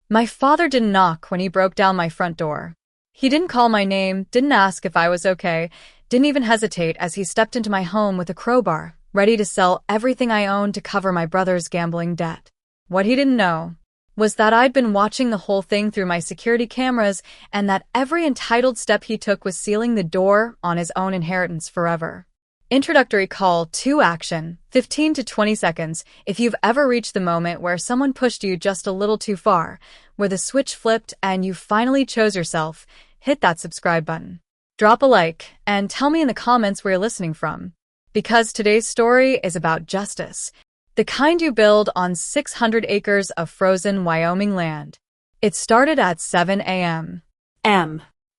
My father didn't knock when he broke down my front door. He didn't call my name, didn't ask if I was okay, didn't even hesitate as he stepped into my home with a crowbar, ready to sell everything I owned to cover my brother's gambling debt. What he didn't know was that I'd been watching the whole thing through my security cameras and that every entitled step he took was sealing the door on his own inheritance forever. Introductory call to action, 15 to 20 seconds. If you've ever reached the moment where someone pushed you just a little too far, where the switch flipped and you finally chose yourself, hit that subscribe button. Drop a like and tell me in the comments where you're listening from. Because today's story is about justice, the kind you build on 600 acres of frozen Wyoming land. It started at 7 a.m.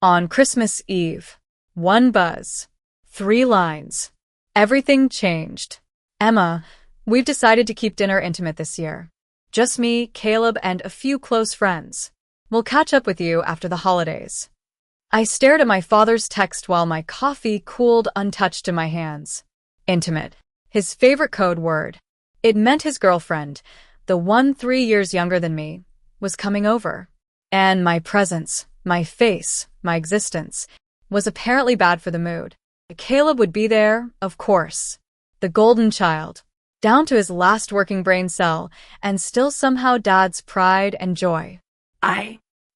On Christmas Eve. One buzz. 3 lines. Everything changed. Emma, we've decided to keep dinner intimate this year. Just me, Caleb, and a few close friends. We'll catch up with you after the holidays. I stared at my father's text while my coffee cooled untouched in my hands. Intimate. His favorite code word. It meant his girlfriend, the one 3 years younger than me, was coming over. And my presence, my face, my existence, was apparently bad for the mood. Caleb would be there, of course. The golden child. Down to his last working brain cell, and still somehow Dad's pride and joy.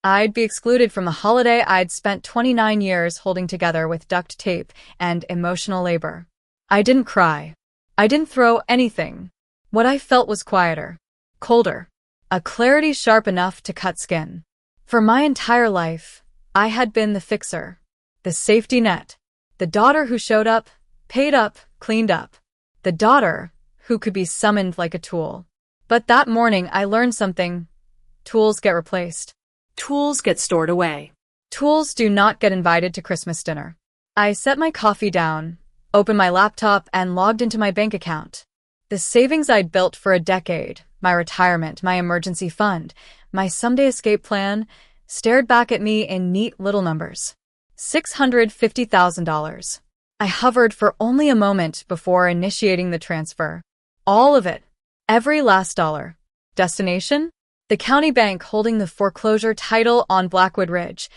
I'd be excluded from the holiday I'd spent 29 years holding together with duct tape and emotional labor. I didn't cry. I didn't throw anything. What I felt was quieter, colder, a clarity sharp enough to cut skin. For my entire life, I had been the fixer, the safety net. The daughter who showed up, paid up, cleaned up. The daughter who could be summoned like a tool. But that morning I learned something. Tools get replaced. Tools get stored away. Tools do not get invited to Christmas dinner. I set my coffee down, opened my laptop, and logged into my bank account. The savings I'd built for a decade, my retirement, my emergency fund, my someday escape plan, stared back at me in neat little numbers. $650,000. I hovered for only a moment before initiating the transfer. All of it. Every last dollar. Destination? The county bank holding the foreclosure title on Blackwood Ridge.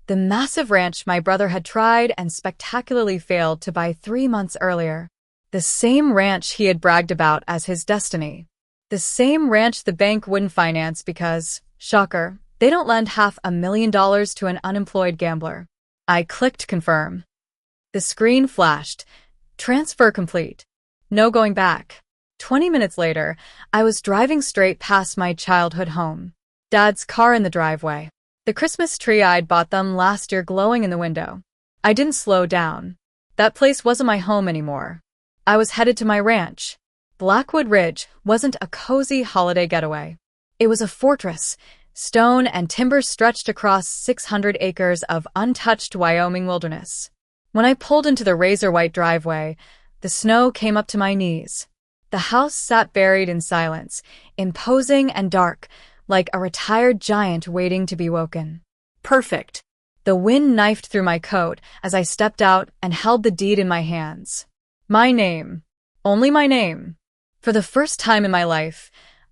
The massive ranch my brother had tried and spectacularly failed to buy 3 months earlier. The same ranch he had bragged about as his destiny. The same ranch the bank wouldn't finance because, shocker, they don't lend $500,000 to an unemployed gambler. I clicked confirm. The screen flashed. Transfer complete. No going back. 20 minutes later, I was driving straight past my childhood home. Dad's car in the driveway. The Christmas tree I'd bought them last year glowing in the window. I didn't slow down. That place wasn't my home anymore. I was headed to my ranch. Blackwood Ridge wasn't a cozy holiday getaway. It was a fortress. Stone and timber stretched across 600 acres of untouched Wyoming wilderness. When I pulled into the razor-white driveway, the snow came up to my knees. The house sat buried in silence, imposing and dark, like a retired giant waiting to be woken. Perfect. The wind knifed through my coat as I stepped out and held the deed in my hands. My name. Only my name. For the first time in my life,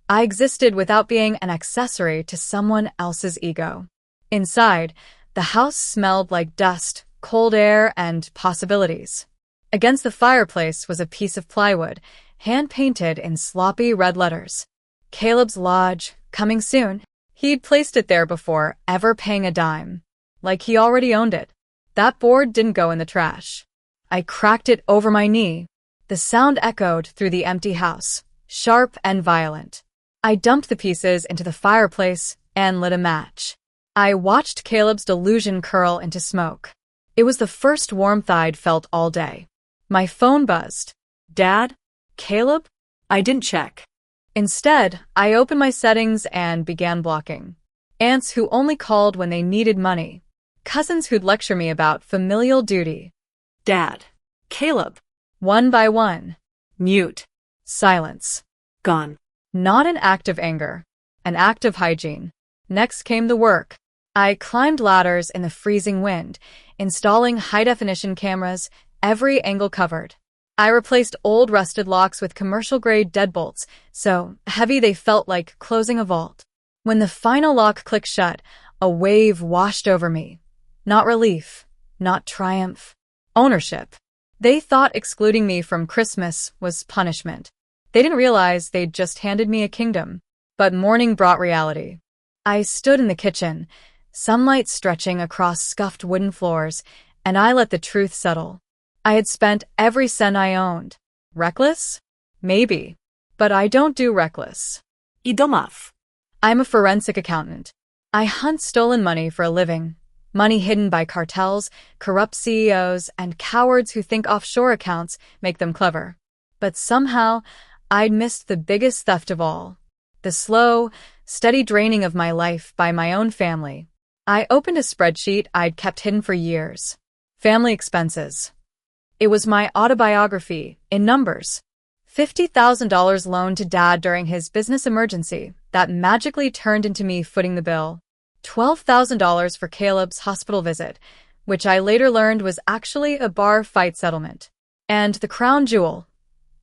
I existed without being an accessory to someone else's ego. Inside, the house smelled like dust, cold air, and possibilities. Against the fireplace was a piece of plywood, hand-painted in sloppy red letters. Caleb's Lodge, coming soon. He'd placed it there before ever paying a dime. Like he already owned it. That board didn't go in the trash. I cracked it over my knee. The sound echoed through the empty house, sharp and violent. I dumped the pieces into the fireplace and lit a match. I watched Caleb's delusion curl into smoke. It was the first warmth I'd felt all day. My phone buzzed. Dad? Caleb? I didn't check. Instead, I opened my settings and began blocking. Aunts who only called when they needed money. Cousins who'd lecture me about familial duty. Dad. Caleb. One by one. Mute. Silence. Gone. Not an act of anger. An act of hygiene. Next came the work. I climbed ladders in the freezing wind, installing high-definition cameras, every angle covered. I replaced old rusted locks with commercial-grade deadbolts, so heavy they felt like closing a vault. When the final lock clicked shut, a wave washed over me. Not relief, not triumph. Ownership. They thought excluding me from Christmas was punishment. They didn't realize they'd just handed me a kingdom. But morning brought reality. I stood in the kitchen, sunlight stretching across scuffed wooden floors, and I let the truth settle. I had spent every cent I owned. Reckless? Maybe. But I don't do reckless. I domav. I'm a forensic accountant. I hunt stolen money for a living. Money hidden by cartels, corrupt CEOs, and cowards who think offshore accounts make them clever. But somehow, I'd missed the biggest theft of all. The slow, steady draining of my life by my own family. I opened a spreadsheet I'd kept hidden for years. Family expenses. It was my autobiography, in numbers. $50,000 loaned to Dad during his business emergency that magically turned into me footing the bill. $12,000 for Caleb's hospital visit, which I later learned was actually a bar fight settlement. And the crown jewel,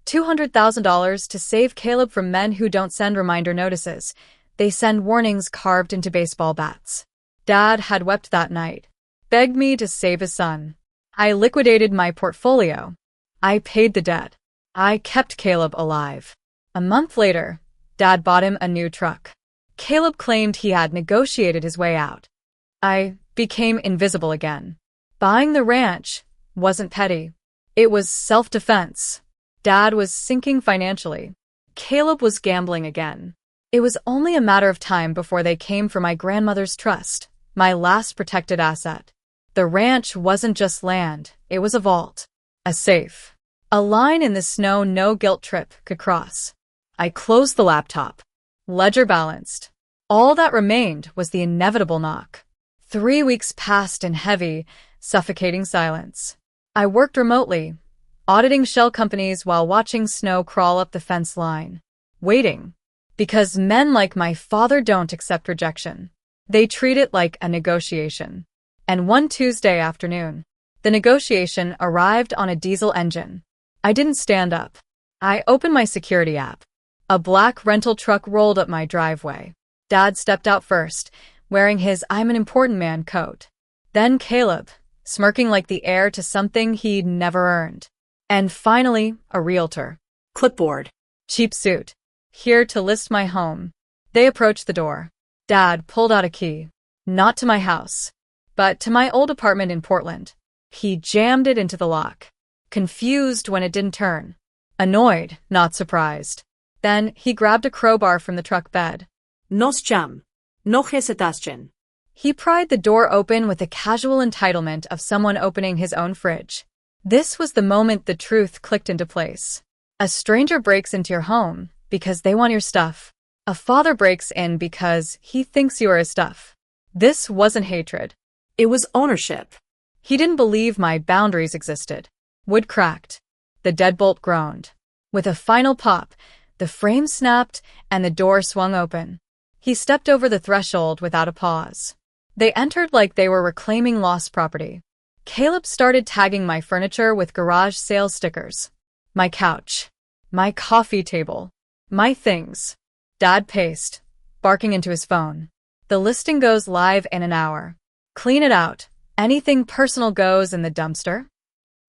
$200,000 to save Caleb from men who don't send reminder notices. They send warnings carved into baseball bats. Dad had wept that night, begged me to save his son. I liquidated my portfolio. I paid the debt. I kept Caleb alive. A month later, Dad bought him a new truck. Caleb claimed he had negotiated his way out. I became invisible again. Buying the ranch wasn't petty. It was self-defense. Dad was sinking financially. Caleb was gambling again. It was only a matter of time before they came for my grandmother's trust, my last protected asset. The ranch wasn't just land, it was a vault, a safe, a line in the snow no guilt trip could cross. I closed the laptop. Ledger balanced. All that remained was the inevitable knock. 3 weeks passed in heavy, suffocating silence. I worked remotely, auditing shell companies while watching snow crawl up the fence line. Waiting. Because men like my father don't accept rejection. They treat it like a negotiation. And one Tuesday afternoon, the negotiation arrived on a diesel engine. I didn't stand up. I opened my security app. A black rental truck rolled up my driveway. Dad stepped out first, wearing his I'm an important man coat. Then Caleb, smirking like the heir to something he'd never earned. And finally, a realtor. Clipboard. Cheap suit. Here to list my home. They approached the door. Dad pulled out a key. Not to my house, but to my old apartment in Portland. He jammed it into the lock. Confused when it didn't turn. Annoyed, not surprised. Then he grabbed a crowbar from the truck bed. Nos jam. No hesitación. He pried the door open with the casual entitlement of someone opening his own fridge. This was the moment the truth clicked into place. A stranger breaks into your home because they want your stuff. A father breaks in because he thinks you are his stuff. This wasn't hatred. It was ownership. He didn't believe my boundaries existed. Wood cracked. The deadbolt groaned. With a final pop, the frame snapped and the door swung open. He stepped over the threshold without a pause. They entered like they were reclaiming lost property. Caleb started tagging my furniture with garage sale stickers. My couch. My coffee table. My things. Dad paced, barking into his phone. The listing goes live in an hour. Clean it out. Anything personal goes in the dumpster.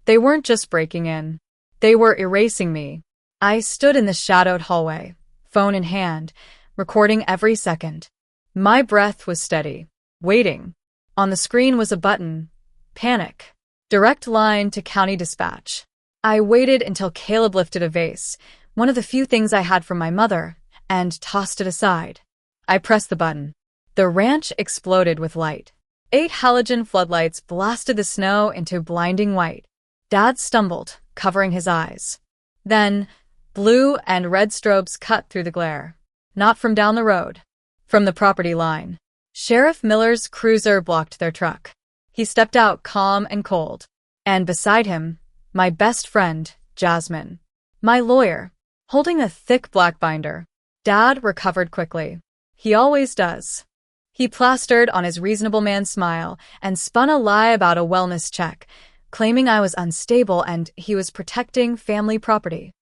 They weren't just breaking in. They were erasing me. I stood in the shadowed hallway, phone in hand, recording every second. My breath was steady, waiting. On the screen was a button. Panic. Direct line to county dispatch. I waited until Caleb lifted a vase, one of the few things I had from my mother, and tossed it aside. I pressed the button. The ranch exploded with light. 8 halogen floodlights blasted the snow into blinding white. Dad stumbled, covering his eyes. Then, blue and red strobes cut through the glare. Not from down the road. From the property line. Sheriff Miller's cruiser blocked their truck. He stepped out calm and cold. And beside him, my best friend, Jasmine. My lawyer, holding a thick black binder. Dad recovered quickly. He always does. He plastered on his reasonable man smile and spun a lie about a wellness check, claiming I was unstable and he was protecting family property.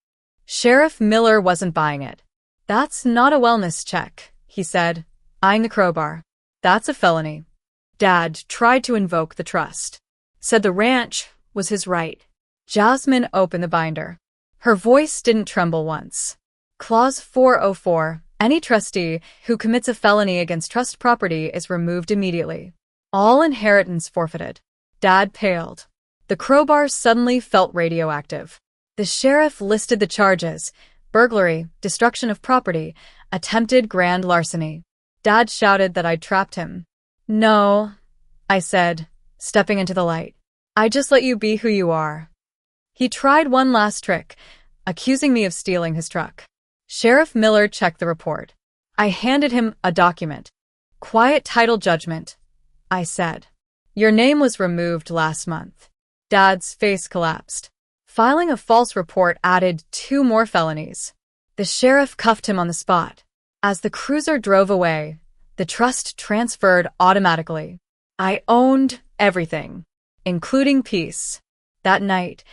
Sheriff Miller wasn't buying it. That's not a wellness check, he said, eyeing the crowbar. That's a felony. Dad tried to invoke the trust. Said the ranch was his right. Jasmine opened the binder. Her voice didn't tremble once. Clause 404. Any trustee who commits a felony against trust property is removed immediately. All inheritance forfeited. Dad paled. The crowbar suddenly felt radioactive. The sheriff listed the charges: burglary, destruction of property, attempted grand larceny. Dad shouted that I'd trapped him. No, I said, stepping into the light. I just let you be who you are. He tried one last trick, accusing me of stealing his truck. Sheriff Miller checked the report. I handed him a document. Quiet title judgment, I said. Your name was removed last month. Dad's face collapsed. Filing a false report added 2 more felonies. The sheriff cuffed him on the spot. As the cruiser drove away, the trust transferred automatically. I owned everything, including peace. That night,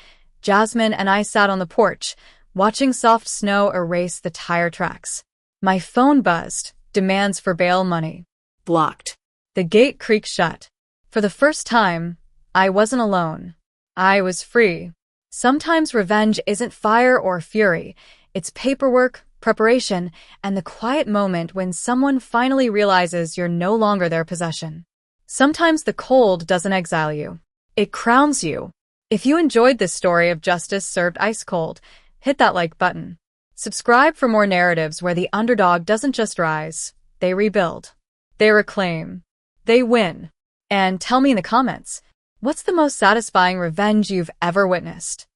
Jasmine and I sat on the porch, watching soft snow erase the tire tracks. My phone buzzed, demands for bail money. Blocked. The gate creaked shut. For the first time, I wasn't alone. I was free. Sometimes revenge isn't fire or fury. It's paperwork, preparation, and the quiet moment when someone finally realizes you're no longer their possession. Sometimes the cold doesn't exile you. It crowns you. If you enjoyed this story of justice served ice cold, hit that like button. Subscribe for more narratives where the underdog doesn't just rise, they rebuild. They reclaim. They win. And tell me in the comments, what's the most satisfying revenge you've ever witnessed?